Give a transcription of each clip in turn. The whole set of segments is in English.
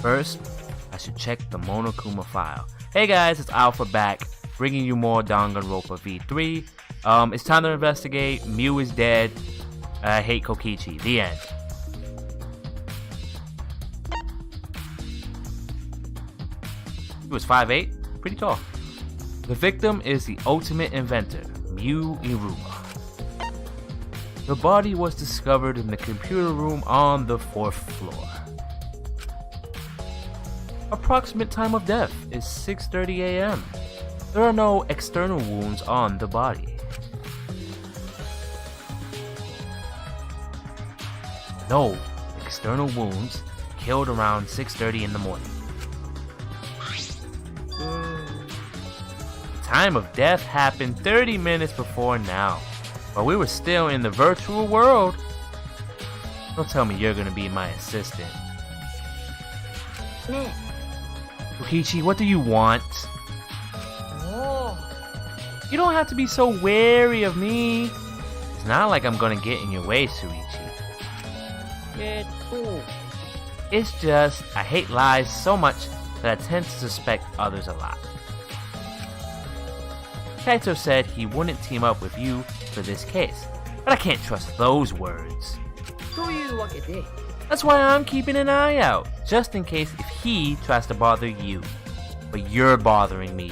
First, I should check the Monokuma file. Hey guys, it's Alpha back, bringing you more Danganronpa V3. It's time to investigate. Mew is dead. I hate Kokichi. The end. He was 5'8", pretty tall. The victim is the ultimate inventor, Mew Iruma. The body was discovered in the computer room on the 4th floor. Approximate time of death is 6:30 a.m. There are no external wounds on the body. No external wounds. Killed around 6:30 in the morning. Time of death happened 30 minutes before now, but we were still in the virtual world. Don't tell me you're gonna be my assistant. Kokichi, what do you want? You don't have to be so wary of me. It's not like I'm gonna get in your way, Shuichi. It's just, I hate lies so much that I tend to suspect others a lot. Kaito said he wouldn't team up with you for this case, but I can't trust those words. That's why I'm keeping an eye out, just in case if he tries to bother you. But you're bothering me.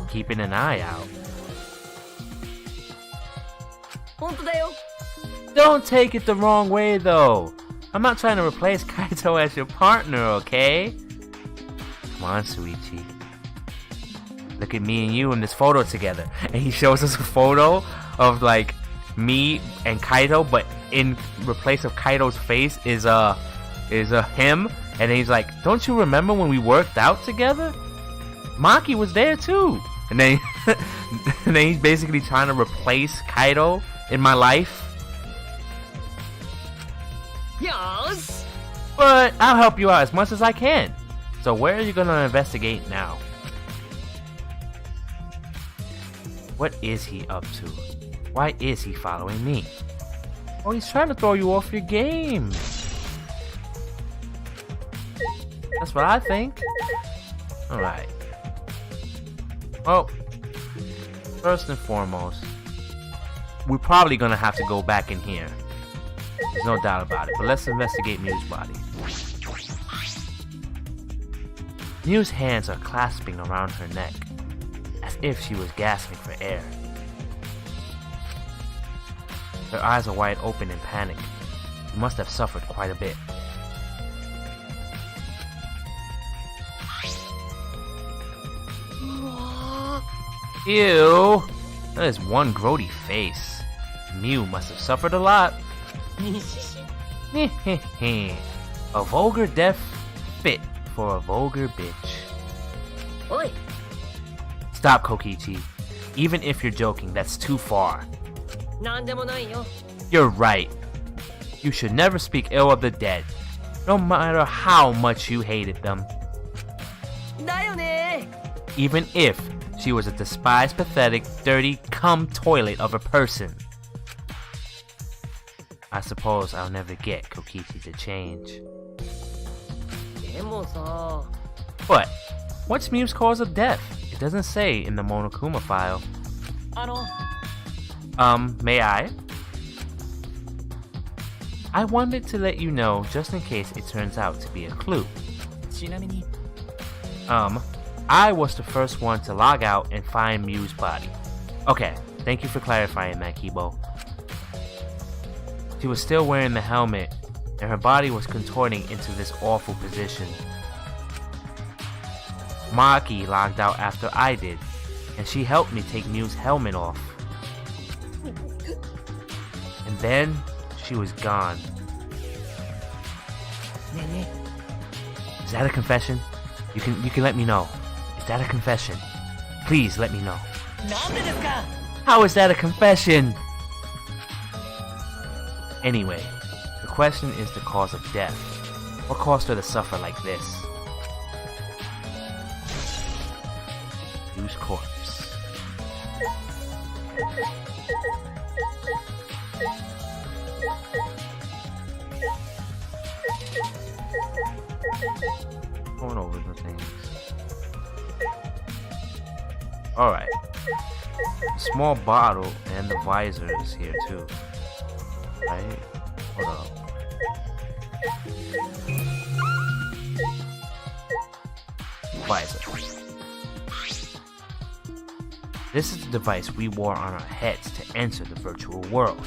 Keeping an eye out. Don't take it the wrong way though. I'm not trying to replace Kaito as your partner, okay? Come on, Shuichi. Look at me and you in this photo together. And he shows us a photo of like me and Kaito, but in replace of Kaito's face is him, and he's like, don't you remember when we worked out together? Maki was there too. And then and then he's basically trying to replace Kaito in my life. Yes. But I'll help you out as much as I can. So where are you gonna investigate now? What is he up to? Why is he following me? Oh, he's trying to throw you off your game. That's what I think. Alright. Well, first and foremost, we're probably gonna have to go back in here. There's no doubt about it, but let's investigate Mew's body. Mew's hands are clasping around her neck, as if she was gasping for air. Her eyes are wide open in panic. She must have suffered quite a bit. Ew! That is one grody face. Mew must have suffered a lot. A vulgar death fit for a vulgar bitch. Oi. Stop, Kokichi. Even if you're joking, that's too far. You're right. You should never speak ill of the dead, no matter how much you hated them. Even if she was a despised, pathetic, dirty, cum toilet of a person. I suppose I'll never get Kokichi to change. But what's Mew's cause of death? It doesn't say in the Monokuma file. May I? I wanted to let you know just in case it turns out to be a clue. I was the first one to log out and find Mew's body. Okay, thank you for clarifying that, Kibo. She was still wearing the helmet, and her body was contorting into this awful position. Maki logged out after I did, and she helped me take Mew's helmet off. And then, she was gone. Is that a confession? You can let me know. Is that a confession? Please let me know. How is that a confession? Anyway, the question is the cause of death. What caused her to suffer like this? Whose corpse? going over the things. Alright. Small bottle and the visor is here too. Right? Hold up. Visor. This is the device we wore on our heads to enter the virtual world.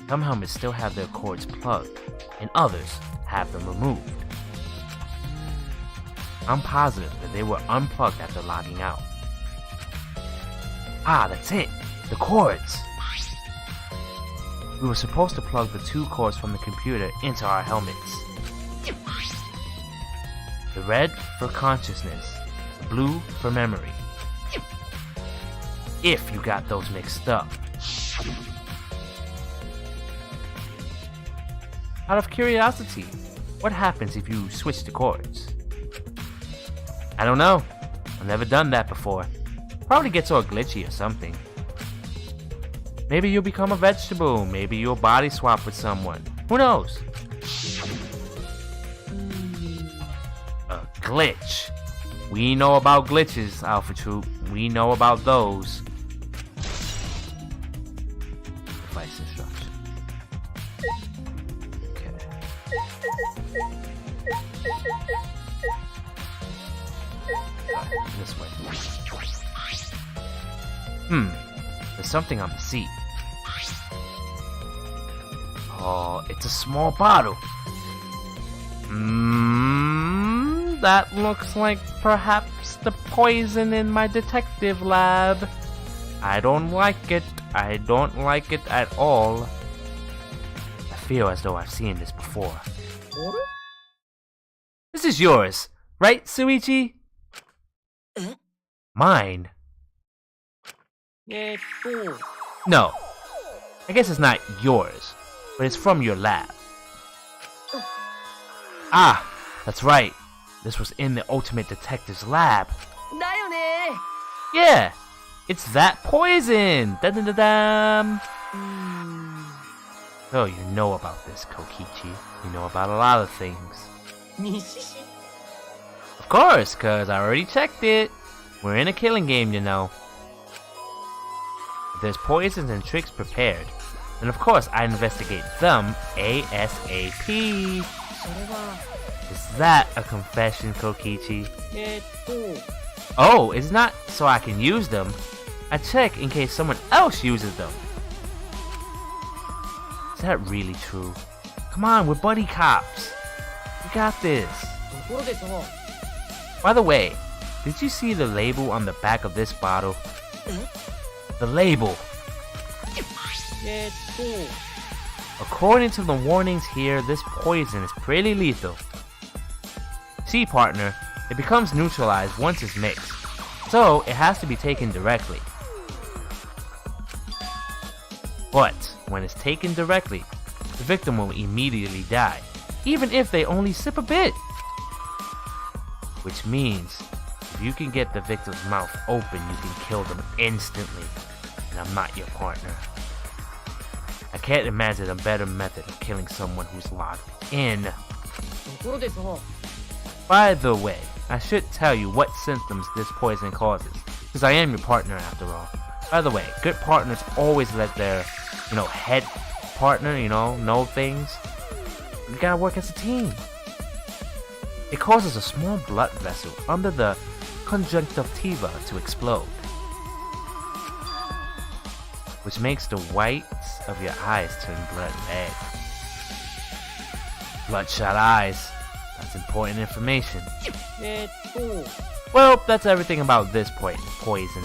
Some helmets still have their cords plugged, and others have them removed. I'm positive that they were unplugged after logging out. Ah, that's it! The cords! We were supposed to plug the 2 cords from the computer into our helmets. The red for consciousness, the blue for memory. If you got those mixed up. Out of curiosity, what happens if you switch the cords? I don't know. I've never done that before. Probably gets all glitchy or something. Maybe you'll become a vegetable. Maybe you'll body swap with someone. Who knows? A glitch. We know about glitches, Alpha Troupe. We know about those. Device instruction. Okay. This way. There's something on the seat. Oh, it's a small bottle. That looks like perhaps the poison in my detective lab. I don't like it. I don't like it at all. I feel as though I've seen this before. This is yours, right, Shuichi? Mine? No. I guess it's not yours, but it's from your lab. Ah, that's right. This was in the Ultimate Detective's lab. Yeah, it's that poison. Da-da-da-dam. So you know about this, Kokichi. You know about a lot of things. Of course, cause I already checked it. We're in a killing game, you know. If there's poisons and tricks prepared, then of course I investigate them ASAP. Is that a confession, Kokichi? Oh, it's not so I can use them. I check in case someone else uses them. Is that really true? Come on, we're buddy cops. We got this. By the way, did you see the label on the back of this bottle? The label. According to the warnings here, this poison is pretty lethal. See, partner, it becomes neutralized once it's mixed, so it has to be taken directly. But when it's taken directly, the victim will immediately die, even if they only sip a bit. Which means, if you can get the victim's mouth open, you can kill them instantly, and I'm not your partner. I can't imagine a better method of killing someone who's locked in. By the way, I should tell you what symptoms this poison causes, because I am your partner after all. By the way, good partners always let their, head partner, know things. You gotta work as a team. It causes a small blood vessel under the conjunctiva to explode, which makes the whites of your eyes turn blood red. Bloodshot eyes. That's important information. Well, that's everything about this poison.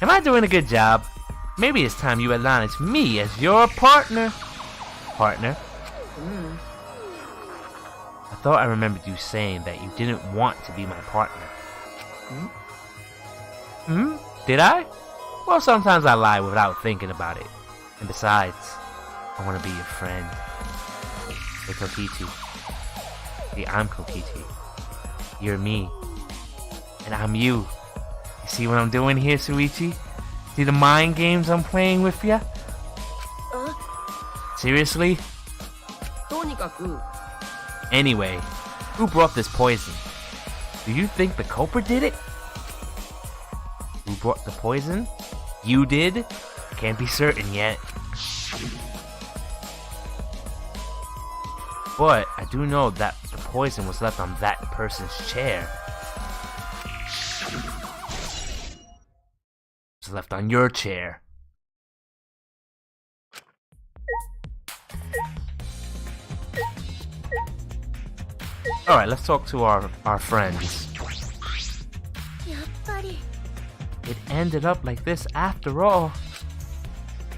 Am I doing a good job? Maybe it's time you acknowledge me as your partner. Partner? I thought I remembered you saying that you didn't want to be my partner. Did I? Well, sometimes I lie without thinking about it. And besides, I want to be your friend. Hey, Kokichi. See, I'm Kokichi. You're me. And I'm you. You see what I'm doing here, Shuichi? See the mind games I'm playing with ya? Seriously? とにかく Anyway, who brought this poison? Do you think the culprit did it? Who brought the poison? You did? Can't be certain yet. But I do know that the poison was left on that person's chair. It was left on your chair. Alright, let's talk to our friends. やっぱり It ended up like this after all.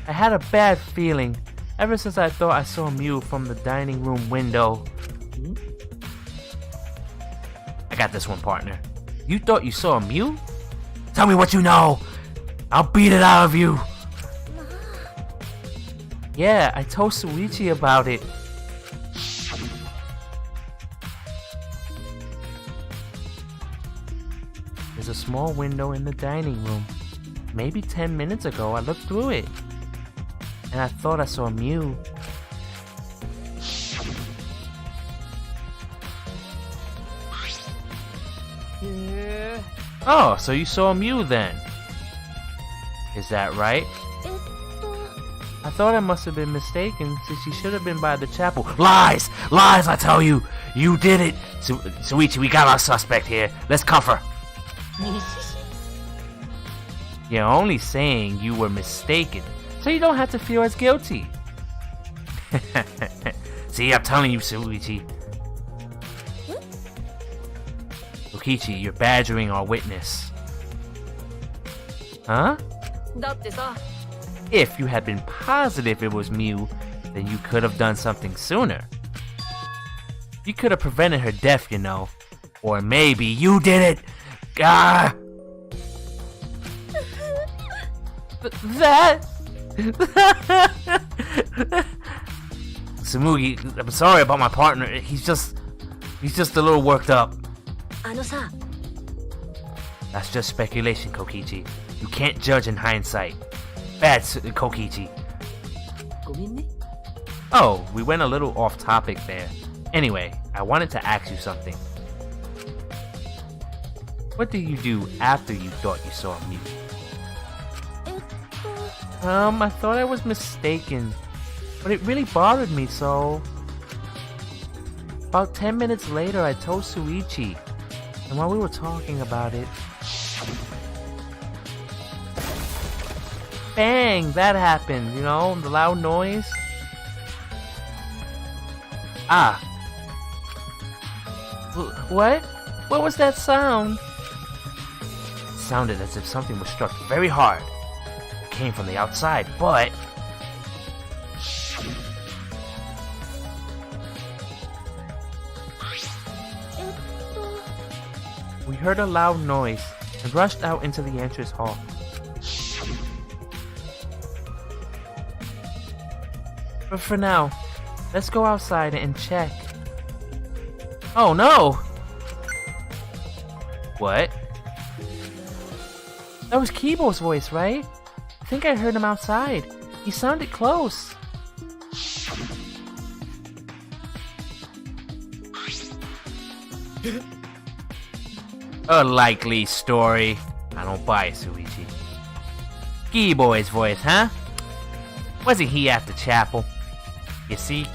I had a bad feeling ever since I thought I saw Mew from the dining room window. I got this one, partner. You thought you saw Mew? Tell me what you know! I'll beat it out of you! Yeah, I told Shuichi about it. There's a small window in the dining room. Maybe 10 minutes ago I looked through it. And I thought I saw Mew. Oh, so you saw Mew then? Is that right? えっと I thought I must have been mistaken since she should have been by the chapel. Lies! Lies, I tell you! You did it! Shuichi, we got our suspect here. Let's cuff her. You're only saying you were mistaken, so you don't have to feel as guilty. See, I'm telling you, Shuichi. Kokichi, you're badgering our witness. Huh? だってさ If you had been positive it was Mew, then you could have done something sooner. You could have prevented her death, you know. Or maybe you did it! Ah! That? Tsumugi, I'm sorry about my partner. He's just a little worked up. あのさ That's just speculation, Kokichi. You can't judge in hindsight. Bad, Kokichi. ごめんね Oh, we went a little off topic there. Anyway, I wanted to ask you something. What did you do after you thought you saw Mew? えっと I thought I was mistaken, but it really bothered me so. About 10 minutes later, I told Shuichi, and while we were talking about it, bang! That happened, you know, the loud noise. Ah. What? What was that sound? It sounded as if something was struck very hard. It came from the outside, but... We heard a loud noise and rushed out into the entrance hall. But for now, let's go outside and check. Oh no! What? That was Kibo's voice, right? I think I heard him outside. He sounded close. A likely story. I don't buy it, Shuichi. Kibo's voice, huh? Wasn't he at the chapel? You see?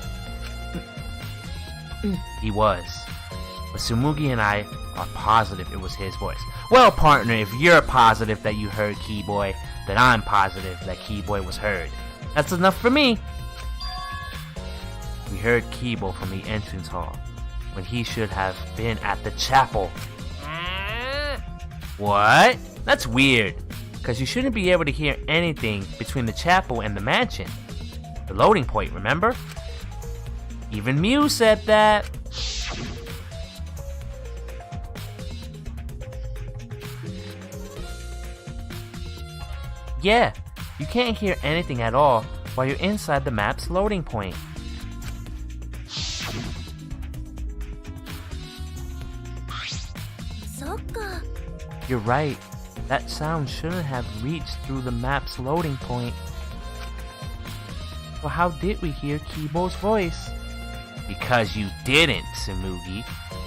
He was. But Tsumugi and I are positive it was his voice. Well, partner, if you're positive that you heard Keyboy, then I'm positive that Keyboy was heard. That's enough for me. We heard Keyboy from the entrance hall, when he should have been at the chapel. What? That's weird, because you shouldn't be able to hear anything between the chapel and the mansion. The loading point, remember? Even Mew said that. Yeah, you can't hear anything at all while you're inside the map's loading point. You're right. That sound shouldn't have reached through the map's loading point. Well, how did we hear Kibo's voice? Because you didn't, Tsumugi.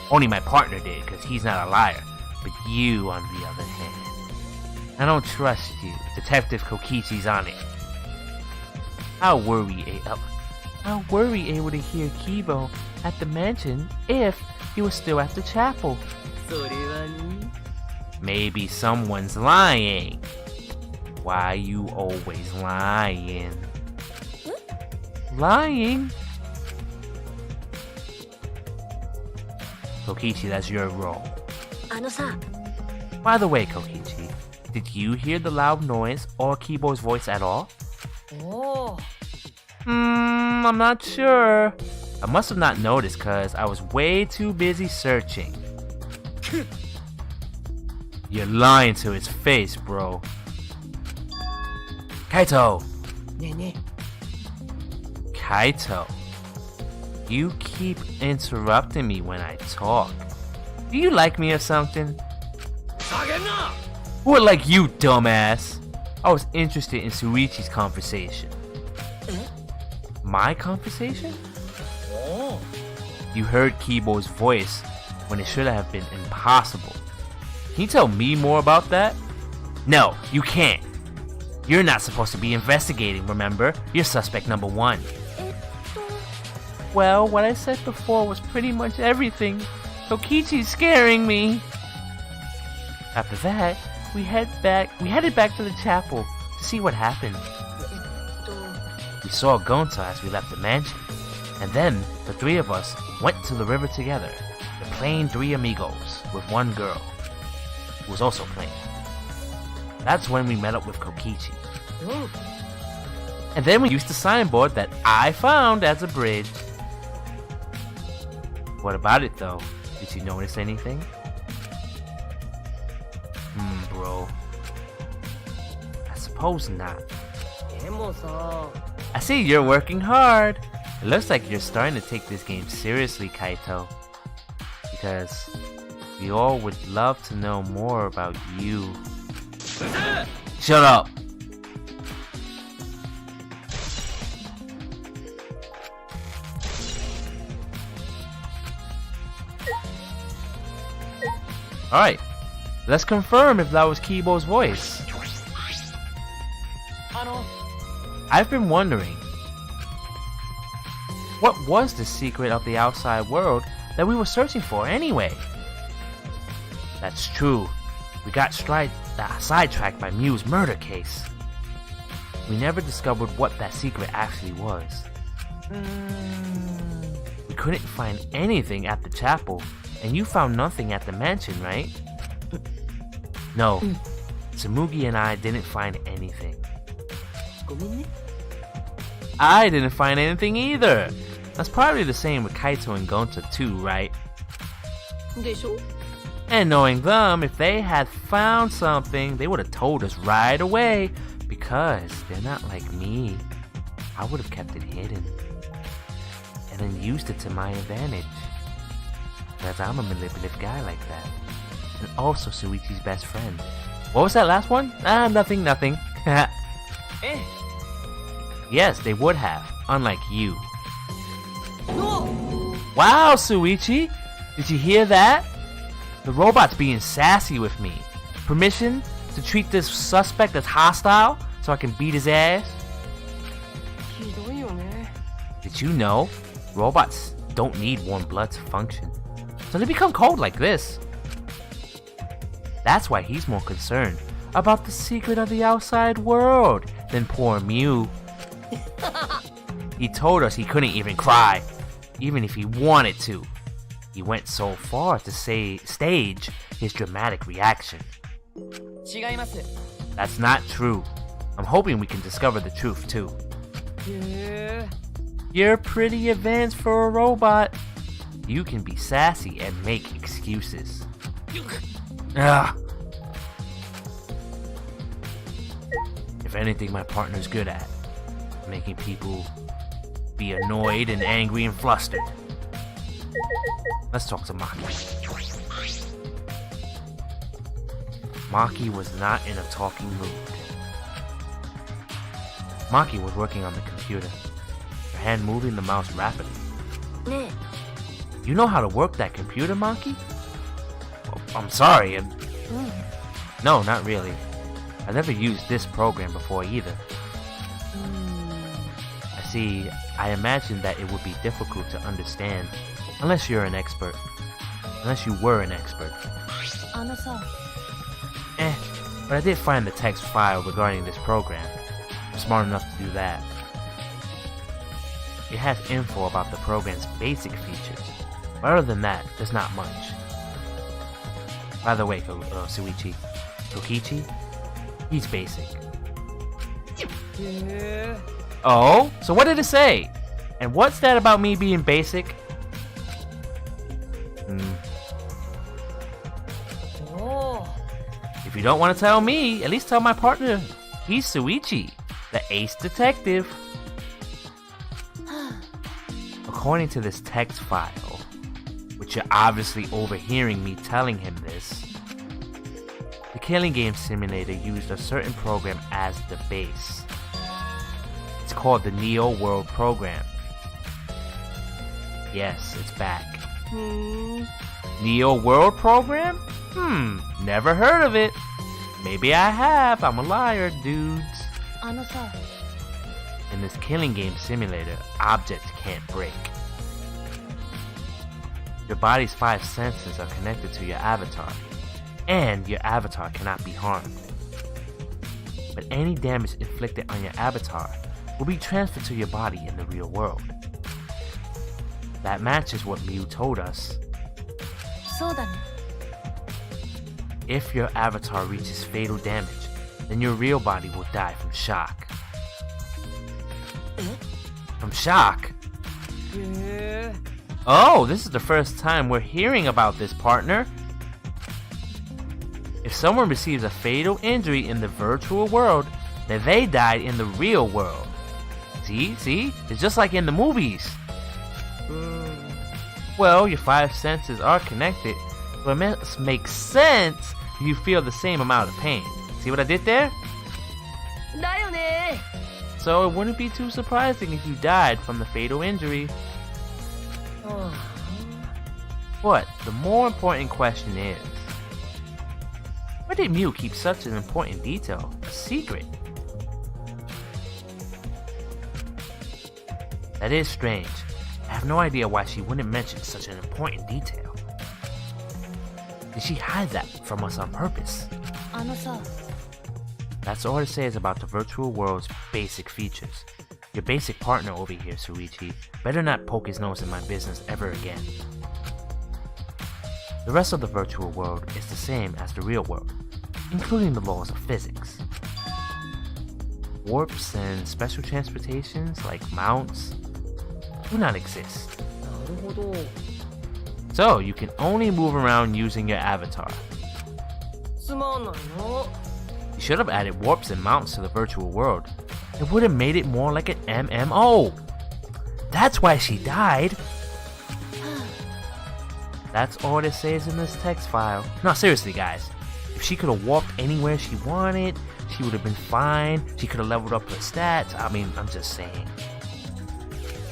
Only my partner did, because he's not a liar. But you, on the other hand, I don't trust you. Detective Kokichi's on it. How were we able to hear Kibo at the mansion if he was still at the chapel? それはね Maybe someone's lying. Why you always lying? Lying? Kokichi, that's your role. あのさ By the way, Kokichi, did you hear the loud noise or Kibo's voice at all? おお I'm not sure. I must have not noticed because I was way too busy searching. You're lying to his face, bro. Kaito! ねえね Kaito. You keep interrupting me when I talk. Do you like me or something? え下げんな Who would like you, dumbass? I was interested in Shuichi's conversation. え My conversation? おお You heard Kibo's voice when it should have been impossible. Can you tell me more about that? No, you can't. You're not supposed to be investigating, remember? You're suspect number 1. えっと Well, what I said before was pretty much everything. Kokichi's scaring me. After that, we headed back to the chapel to see what happened. えっと We saw Gonta as we left the mansion, and then the 3 of us went to the river together. The plain 3 amigos with 1 girl, who was also playing. That's when we met up with Kokichi. うん And then we used the signboard that I found as a bridge. What about it though? Did you notice anything? Bro. I suppose not. でもさ I see you're working hard. It looks like you're starting to take this game seriously, Kaito. Because we all would love to know more about you. Shut up! Alright, let's confirm if that was Kibo's voice. あの I've been wondering, what was the secret of the outside world that we were searching for anyway? That's true. We got sidetracked by Mew's murder case. We never discovered what that secret actually was. We couldn't find anything at the chapel, and you found nothing at the mansion, right? No, Tsumugi and I didn't find anything. ごめんね I didn't find anything either. That's probably the same with Kaito and Gonta too, right? でしょ And knowing them, if they had found something, they would have told us right away. Because they're not like me. I would have kept it hidden. And then used it to my advantage. Because I'm a manipulative guy like that. And also Shuichi's best friend. What was that last one? Nothing. え Yes, they would have. Unlike you. の Wow, Shuichi! Did you hear that? The robot's being sassy with me. Permission to treat this suspect as hostile so I can beat his ass? ひどいよね Did you know? Robots don't need warm blood to function. So they become cold like this. That's why he's more concerned about the secret of the outside world than poor Mew. He told us he couldn't even cry, even if he wanted to. He went so far to stage his dramatic reaction. 違います That's not true. I'm hoping we can discover the truth too. へえ You're pretty advanced for a robot. You can be sassy and make excuses. Ugh. If anything, my partner's good at making people be annoyed and angry and flustered. Let's talk to Maki. Maki was not in a talking mood. Maki was working on the computer, her hand moving the mouse rapidly. ね You know how to work that computer, Maki? Well, I'm sorry. No, not really. I've never used this program before either. I see, I imagine that it would be difficult to understand unless you're an expert. Unless you were an expert. あのさ But I did find the text file regarding this program. I'm smart enough to do that. It has info about the program's basic features. But other than that, there's not much. By the way, Shuichi, Kokichi, he's basic. へ Oh? So what did it say? And what's that about me being basic? えおお If you don't want to tell me, at least tell my partner. He's Shuichi, the ace detective. According to this text file, which you're obviously overhearing me telling him this, the killing game simulator used a certain program as the base. It's called the Neo World Program. Yes, it's back. ふーん Neo World Program? Never heard of it. Maybe I have. I'm a liar, dudes. あのさ In this killing game simulator, objects can't break. Your body's 5 senses are connected to your avatar, and your avatar cannot be harmed. But any damage inflicted on your avatar will be transferred to your body in the real world. That matches what Miu told us. そうだね If your avatar reaches fatal damage, then your real body will die from shock. え From shock? へえ Oh, this is the first time we're hearing about this, partner. If someone receives a fatal injury in the virtual world, then they died in the real world. See? It's just like in the movies. うーん Well, your 5 senses are connected, so it must make sense if you feel the same amount of pain. See what I did there? だよね So it wouldn't be too surprising if you died from the fatal injury. はあ But the more important question is, why did Miu keep such an important detail a secret? That is strange. I have no idea why she wouldn't mention such an important detail. Did she hide that from us on purpose? あのさ That's all it says about the virtual world's basic features. Your basic partner over here, Shuichi, better not poke his nose in my business ever again. The rest of the virtual world is the same as the real world, including the laws of physics. Warps and special transportations like mounts do not exist. なるほど So you can only move around using your avatar. つまんないの You should have added warps and mounts to the virtual world. It would have made it more like an MMO. That's why she died. That's all it says in this text file. No, seriously, guys. If she could have walked anywhere she wanted, she would have been fine. She could have leveled up her stats. I mean, I'm just saying.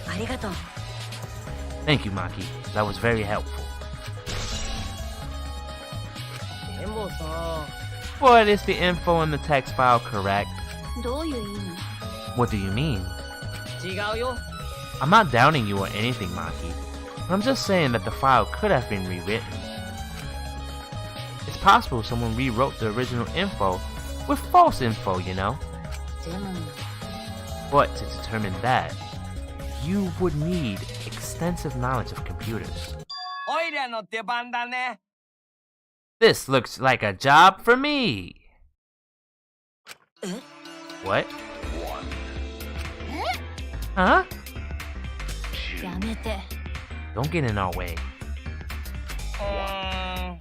ありがとう Thank you, Maki. That was very helpful. でもさ But is the info in the text file correct? どういう意味 What do you mean? 違うよ I'm not doubting you or anything, Maki. I'm just saying that the file could have been rewritten. It's possible someone rewrote the original info with false info, you know? でも But to determine that, you would need extensive knowledge of computers. おいらの出番だね This looks like a job for me. え What? Huh? やめて Don't get in our way. うーん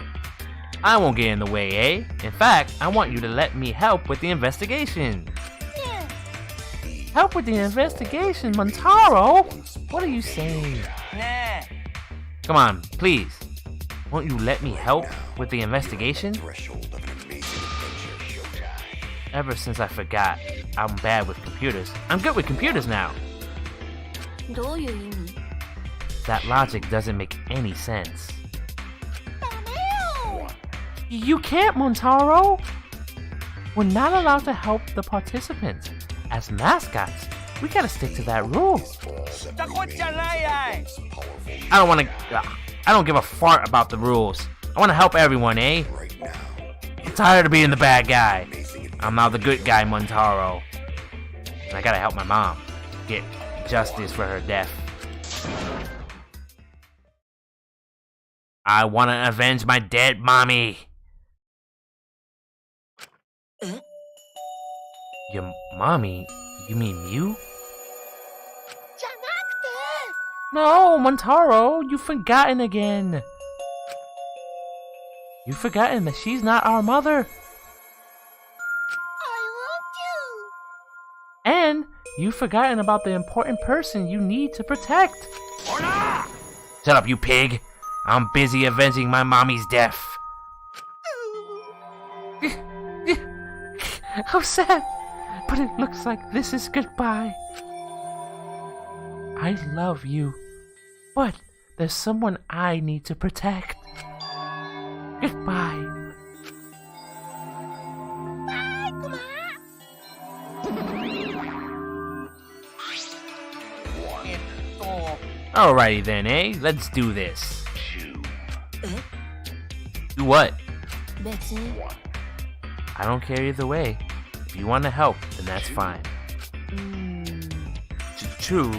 I won't get in the way, eh? In fact, I want you to let me help with the investigation. Help with the investigation, Montaro? What are you saying? ね Come on, please. Won't you let me help with the investigation? Ever since I forgot I'm bad with computers, I'm good with computers now. どういう意味 That logic doesn't make any sense. You can't, Montaro! We're not allowed to help the participants. As mascots, we gotta stick to that rule. たこっちゃないやい I don't give a fart about the rules. I wanna help everyone, eh? I'm tired of being the bad guy. I'm now the good guy, Montaro. And I gotta help my mom get justice for her death. I wanna avenge my dead mommy. Your mommy? You mean Mew? No, Montaro, you've forgotten again. You've forgotten that she's not our mother. And you've forgotten about the important person you need to protect. Shut up, you pig. I'm busy avenging my mommy's death. How sad. But it looks like this is goodbye. I love you, but there's someone I need to protect. Goodbye. Alrighty then, eh? Let's do this. Do what? I don't care either way. If you want to help, then that's fine. True,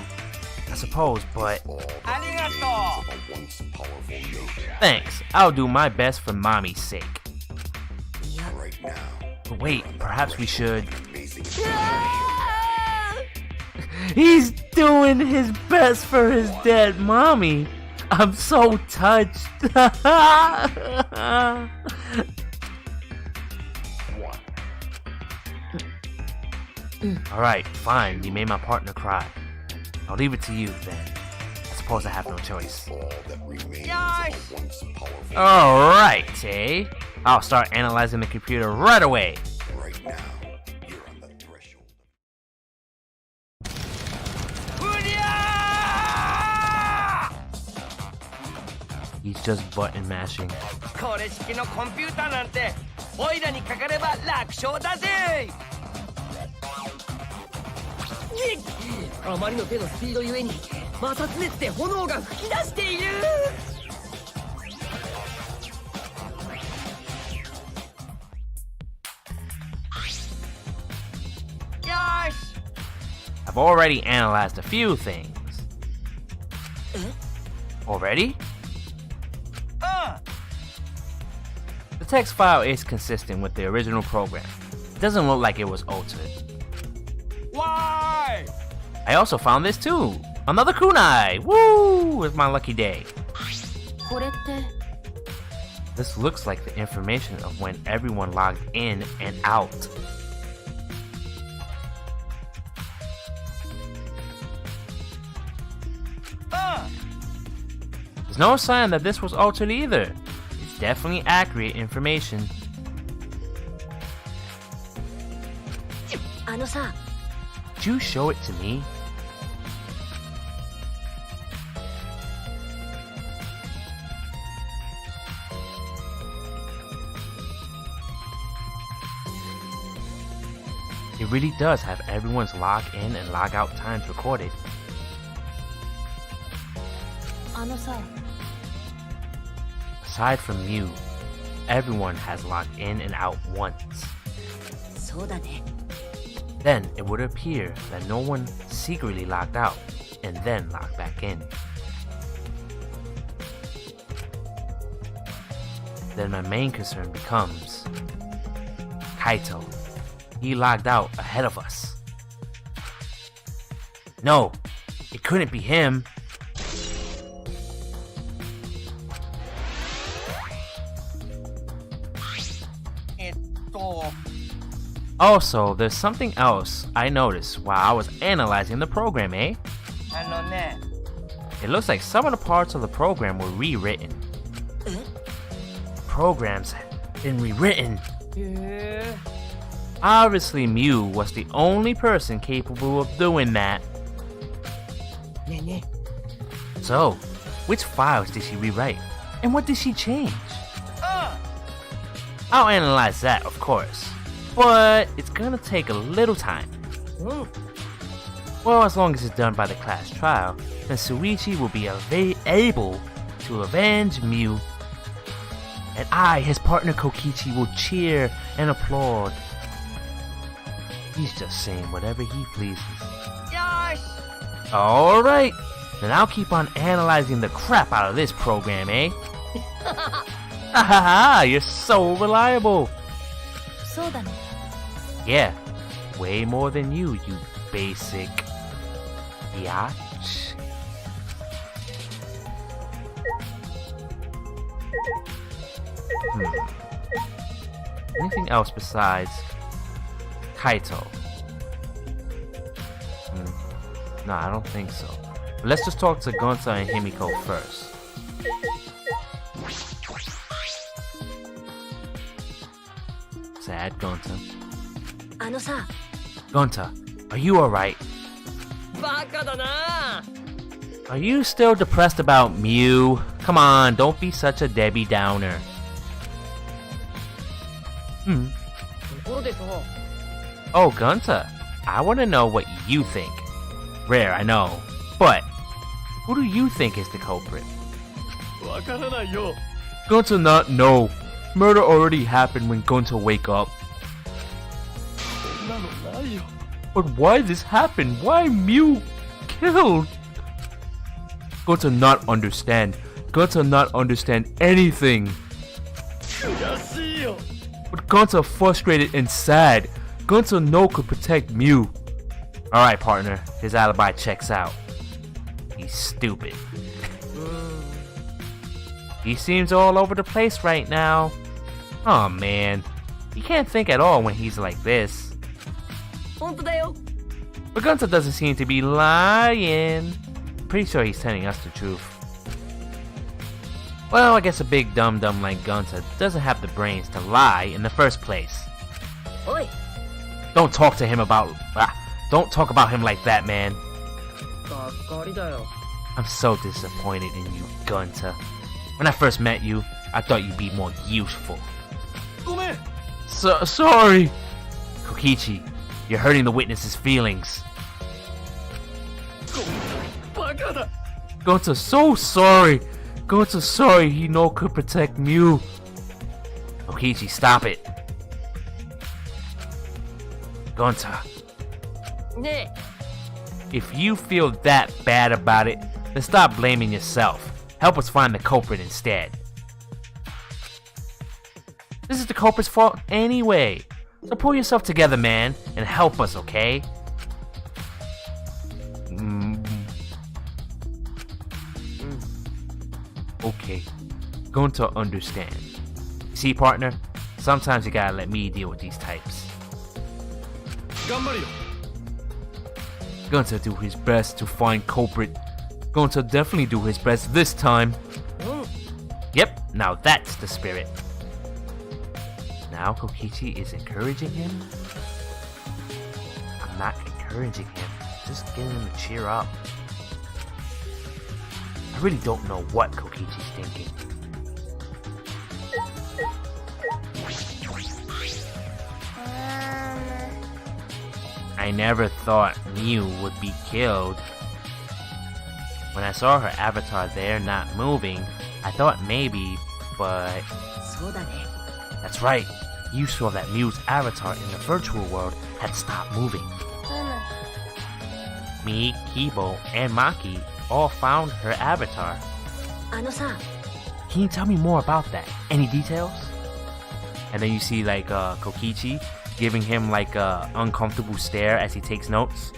I suppose, but... ありがと Thanks, I'll do my best for Mommy's sake. But wait, perhaps we should... He's doing his best for his dead mommy. I'm so touched. Alright, fine, you made my partner cry. I'll leave it to you then. I suppose I have no choice. うよし Alright, eh? I'll start analyzing the computer right away. Right now, you're on the threshold. うりゃ He's just button mashing. ーこれ式のコンピューターなんてオイラにかかれば楽勝だぜあまりの手のスピードゆえに摩擦熱で炎が噴き出しているよーし I've already analyzed a few things. Already? うん The text file is consistent with the original program. It doesn't look like it was altered. Why? I also found this too. Another kunai! Woo! It's my lucky day. これって This looks like the information of when everyone logged in and out. There's no sign that this was altered either. It's definitely accurate information. あのさ Could you show it to me? It really does have everyone's log in and log out times recorded. あのさ Aside from you, everyone has logged in and out once. そうだね Then it would appear that no one secretly logged out and then logged back in. Then my main concern becomes Kaito. He logged out ahead of us. No, it couldn't be him. Also, there's something else I noticed while I was analyzing the program, eh? あのね It looks like some of the parts of the program were rewritten. Programs have been rewritten. へえ Obviously, Mew was the only person capable of doing that. ねえね So, Which files did she rewrite? And what did she change? I'll analyze that, of course. But it's gonna take a little time. Well, as long as it's done by the class trial, then Shuichi will be able to avenge Mew. And I, his partner Kokichi, will cheer and applaud. He's just saying whatever he pleases. Alright, then I'll keep on analyzing the crap out of this program, eh? Hahaha, you're so reliable. そうだね。 Yeah, way more than you basic biatch. Anything else besides Kaito? No, I don't think so. But let's just talk to Gonta and Himiko first. Sad Gonta. あのさ、 Gonta, are you alright? バカだな。 Are you still depressed about Mew? Come on, don't be such a Debbie Downer. ところでさ、 Oh, Gunta, I want to know what you think. Rare, I know. But, who do you think is the culprit? わからないよ。 Gunta not know. Murder already happened when Gunta wake up. そんなのないよ。 But why this happened? Why Mew killed? Gunta not understand. Gunta not understand anything. 悔しいよ。 But Gunta frustrated and sad. Gunta no could protect Mew. Alright, partner. His alibi checks out. He's stupid. He seems all over the place right now. Oh man. He can't think at all when he's like this. 本当だよ。 But Gunta doesn't seem to be lying. Pretty sure he's telling us the truth. Well, I guess a big dum-dum like Gunta doesn't have the brains to lie in the first place. おい。 Don't talk to him about... don't talk about him like that, man. がっかりだよ。 I'm so disappointed in you, Gunta. When I first met you, I thought you'd be more useful. ごめん。 Sorry! Kokichi, you're hurting the witness's feelings. バカだ。 Gunta, so sorry! Gunta, sorry he no could protect Mew. Kokichi, stop it. Gunta, ね if you feel that bad about it, then stop blaming yourself. Help us find the culprit instead. This is the culprit's fault anyway. So pull yourself together, man, and help us, okay? Okay. Going to understand. See, partner? Sometimes you gotta let me deal with these types. 頑張るよ。 Going to do his best to find culprit. Going to definitely do his best this time. Yep, now that's the spirit. Now Kokichi is encouraging him? I'm not encouraging him, just getting him to cheer up. I really don't know what Kokichi's thinking. I never thought Mew would be killed. When I saw her avatar there not moving, I thought maybe, but... そうだね。 That's right. You saw that Mew's avatar in the virtual world had stopped moving. Me, Kibo, and Maki all found her avatar. あのさ、 Can you tell me more about that? Any details? And then you see like Kokichi giving him like a uncomfortable stare as he takes notes.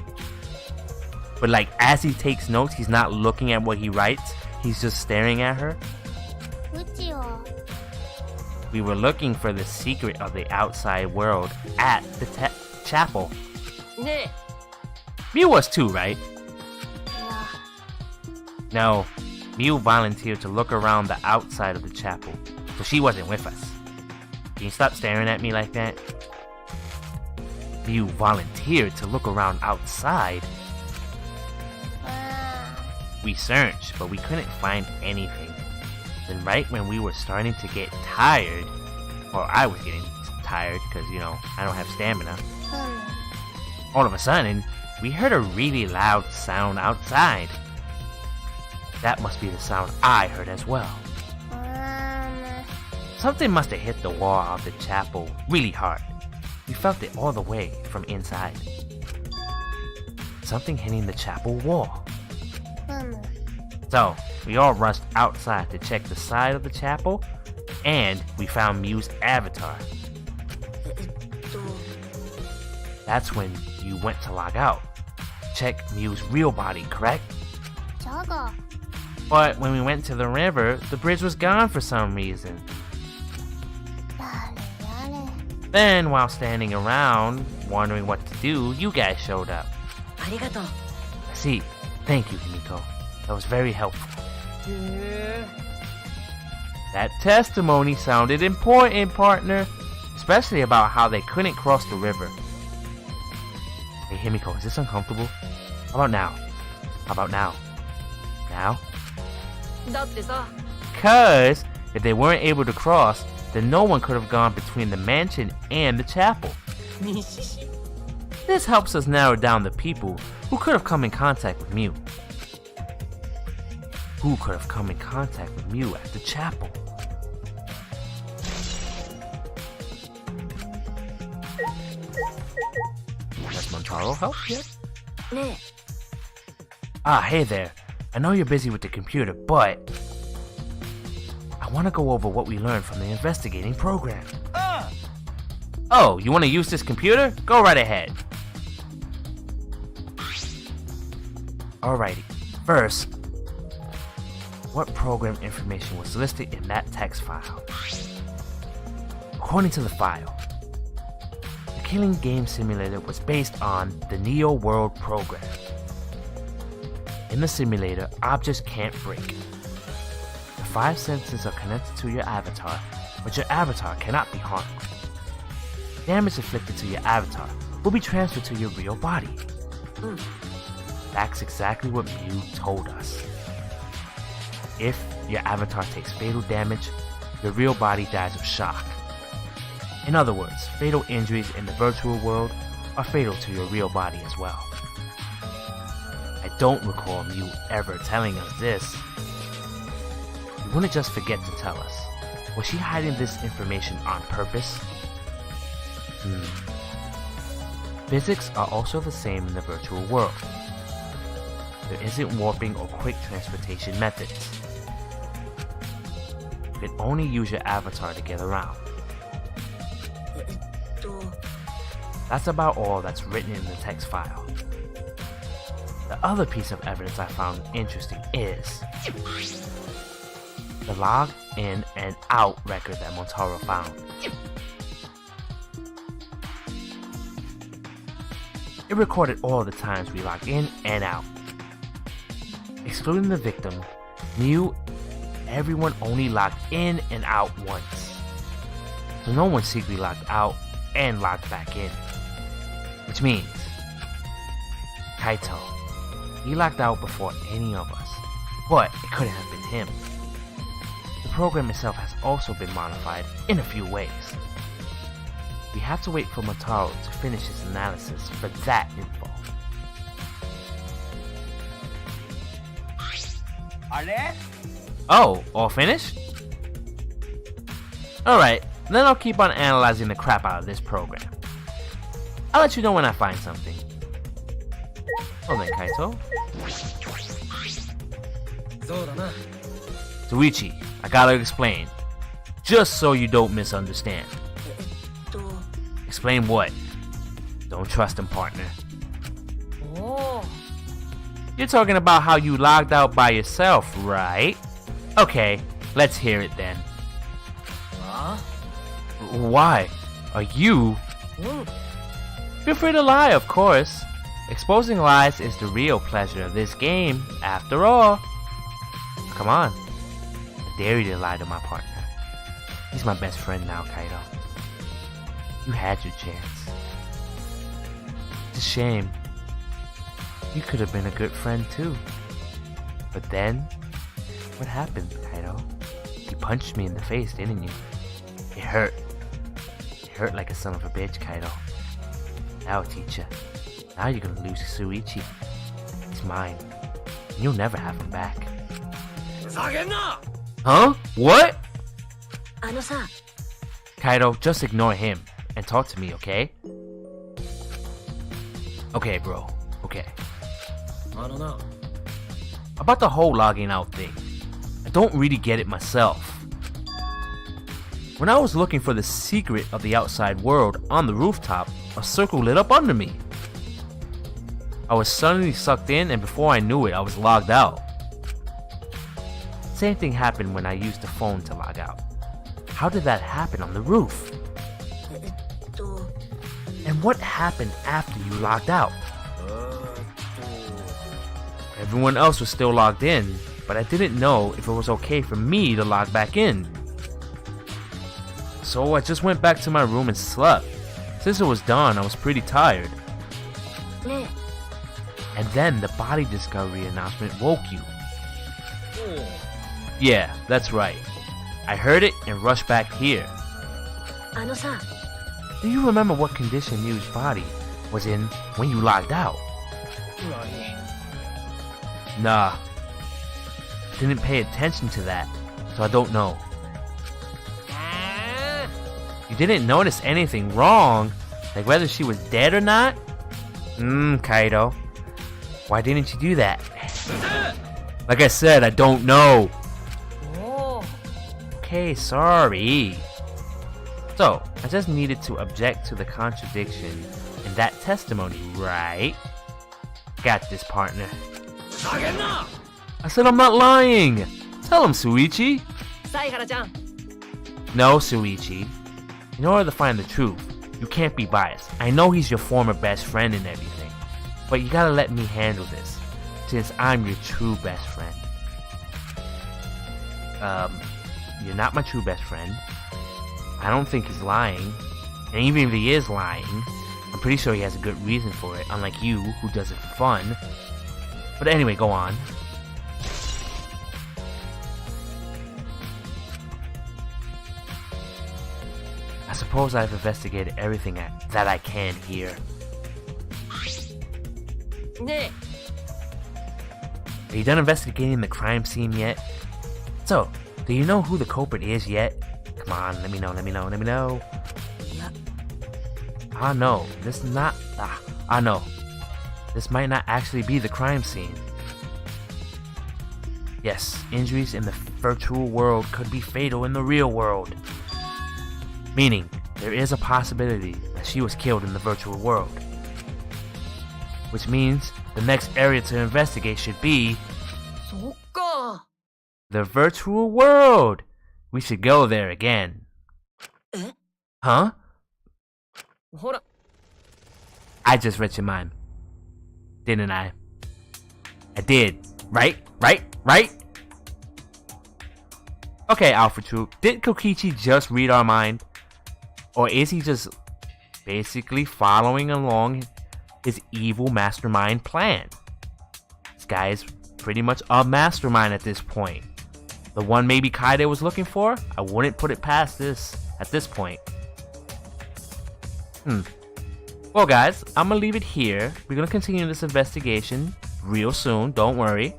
But like as he takes notes, he's not looking at what he writes. He's just staring at her. うちを。 We were looking for the secret of the outside world at the chapel. ね Mew was too, right? いや、 No, Mew volunteered to look around the outside of the chapel, so she wasn't with us. Can you stop staring at me like that? Mew volunteered to look around outside. We searched, but we couldn't find anything. Then right when we were starting to get tired, or I was getting tired because, I don't have stamina, all of a sudden, we heard a really loud sound outside. That must be the sound I heard as well. Something must have hit the wall of the chapel really hard. We felt it all the way from inside. Something hitting the chapel wall. So, we all rushed outside to check the side of the chapel, and we found Mew's avatar. That's when you went to log out. Check Mew's real body, correct? But when we went to the river, the bridge was gone for some reason. Then, while standing around, wondering what to do, you guys showed up. I see. Thank you, Himiko. That was very helpful. That testimony sounded important, partner. Especially about how they couldn't cross the river. Hey, Himiko, is this uncomfortable? How about now? How about now? Now? Cause, if they weren't able to cross, then no one could have gone between the mansion and the chapel. This helps us narrow down the people who could have come in contact with Mew. Who could have come in contact with Mew at the chapel? Does Montaro help yet? Ah, hey there. I know you're busy with the computer, but I want to go over what we learned from the investigating program. Oh, you want to use this computer? Go right ahead. Alrighty, first, what program information was listed in that text file? According to the file, the killing game simulator was based on the Neo World program. In the simulator, objects can't break. The 5 senses are connected to your avatar, but your avatar cannot be harmed. Damage inflicted to your avatar will be transferred to your real body. That's exactly what Mew told us. If your avatar takes fatal damage, your real body dies of shock. In other words, fatal injuries in the virtual world are fatal to your real body as well. I don't recall Mew ever telling us this. You wouldn't just forget to tell us. Was she hiding this information on purpose? Physics are also the same in the virtual world. There isn't warping or quick transportation methods. You can only use your avatar to get around. That's about all that's written in the text file. The other piece of evidence I found interesting is the log in and out record that Montaro found. It recorded all the times we logged in and out. Excluding the victim, Mew, everyone only logged in and out once. So no one secretly logged out and logged back in. Which means, Kaito, he logged out before any of us, but it couldn't have been him. The program itself has also been modified in a few ways. We have to wait for Montaro to finish his analysis for that info. Oh, all finished? Alright, then I'll keep on analyzing the crap out of this program. I'll let you know when I find something. Well then, Kaito. Shuichi, I gotta explain. Just so you don't misunderstand. Explain what? Don't trust him, partner. You're talking about how you logged out by yourself, right? Okay, let's hear it then. Why? Are you? Feel free to lie, of course. Exposing lies is the real pleasure of this game, after all. Come on. I dare you to lie to my partner. He's my best friend now, Kaito. You had your chance. It's a shame. You could have been a good friend too. But then, what happened, Kaido? You punched me in the face, didn't you? It hurt. It hurt like a son of a bitch, Kaido. Now I'll teach you. Now you're gonna lose Shuichi. He's mine. And you'll never have him back. Huh? What? あのさ、 Kaido, just ignore him and talk to me, okay? Okay, bro. Okay. I don't know. About the whole logging out thing. I don't really get it myself. When I was looking for the secret of the outside world on the rooftop, a circle lit up under me. I was suddenly sucked in, and before I knew it, I was logged out. Same thing happened when I used the phone to log out. How did that happen on the roof? えっと、 And what happened after you logged out? Everyone else was still logged in, but I didn't know if it was okay for me to log back in. So I just went back to my room and slept. Since it was dawn, I was pretty tired. ね And then the body discovery announcement woke you. Yeah, that's right. I heard it and rushed back here. え、あのさ、 Do you remember what condition Yu's body was in when you logged out? Nah. Didn't pay attention to that, so I don't know. You didn't notice anything wrong, like whether she was dead or not? Kaido. Why didn't you do that? Like I said, I don't know. Okay, sorry. So, I just needed to object to the contradiction in that testimony, right? Got this, partner. I said I'm not lying! Tell him, Shuichi! 犀原ちゃん、 No, Shuichi. In order to find the truth, you can't be biased. I know he's your former best friend and everything, but you gotta let me handle this, since I'm your true best friend. You're not my true best friend. I don't think he's lying. And even if he is lying, I'm pretty sure he has a good reason for it, unlike you, who does it for fun. But anyway, go on. I suppose I've investigated everything that I can here. ね Are you done investigating the crime scene yet? So, do you know who the culprit is yet? Come on, let me know. え、いや、 I know, I know. This might not actually be the crime scene. Yes, injuries in the virtual world could be fatal in the real world. Meaning, there is a possibility that she was killed in the virtual world. Which means, the next area to investigate should be そっか。 the virtual world. We should go there again. え、 Huh? ほら、 I just read your mind. Didn't I? I did. Right? Okay, Alpha Troop. Did Kokichi just read our mind? Or is he just basically following along his evil mastermind plan? This guy is pretty much a mastermind at this point. The one maybe Kaido was looking for? I wouldn't put it past this at this point. Well guys, I'm gonna leave it here. We're gonna continue this investigation real soon, don't worry.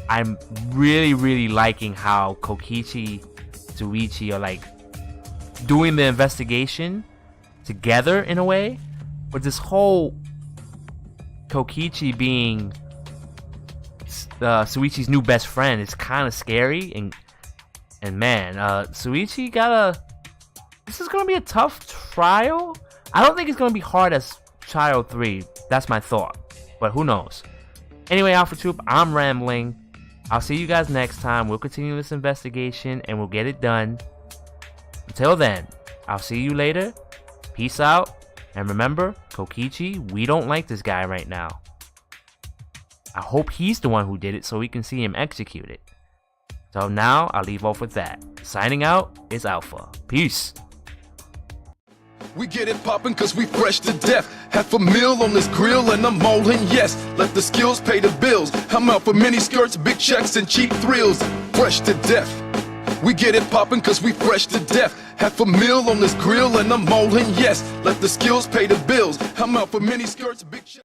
I'm really liking how Kokichi, Shuichi are like doing the investigation together in a way. But this whole Kokichi being Shuichi's new best friend is kind of scary, and man, Shuichi this is gonna be a tough trial. I don't think it's gonna be hard as Trial 3. That's my thought, but who knows. Anyway, Alpha Troop, I'm rambling. I'll see you guys next time. We'll continue this investigation and we'll get it done. Until then, I'll see you later. Peace out. And remember, Kokichi, we don't like this guy right now. I hope he's the one who did it so we can see him execute it. So now, I'll leave off with that. Signing out is Alpha. Peace. We get it poppin' cause we fresh to death. Half a meal on this grill and I'm all in, yes. Let the skills pay the bills. I'm out for mini skirts, big checks and cheap thrills. Fresh to death. We get it poppin' cause we fresh to death. Half a meal on this grill and I'm all in, yes. Let the skills pay the bills. I'm out for mini skirts, big checks.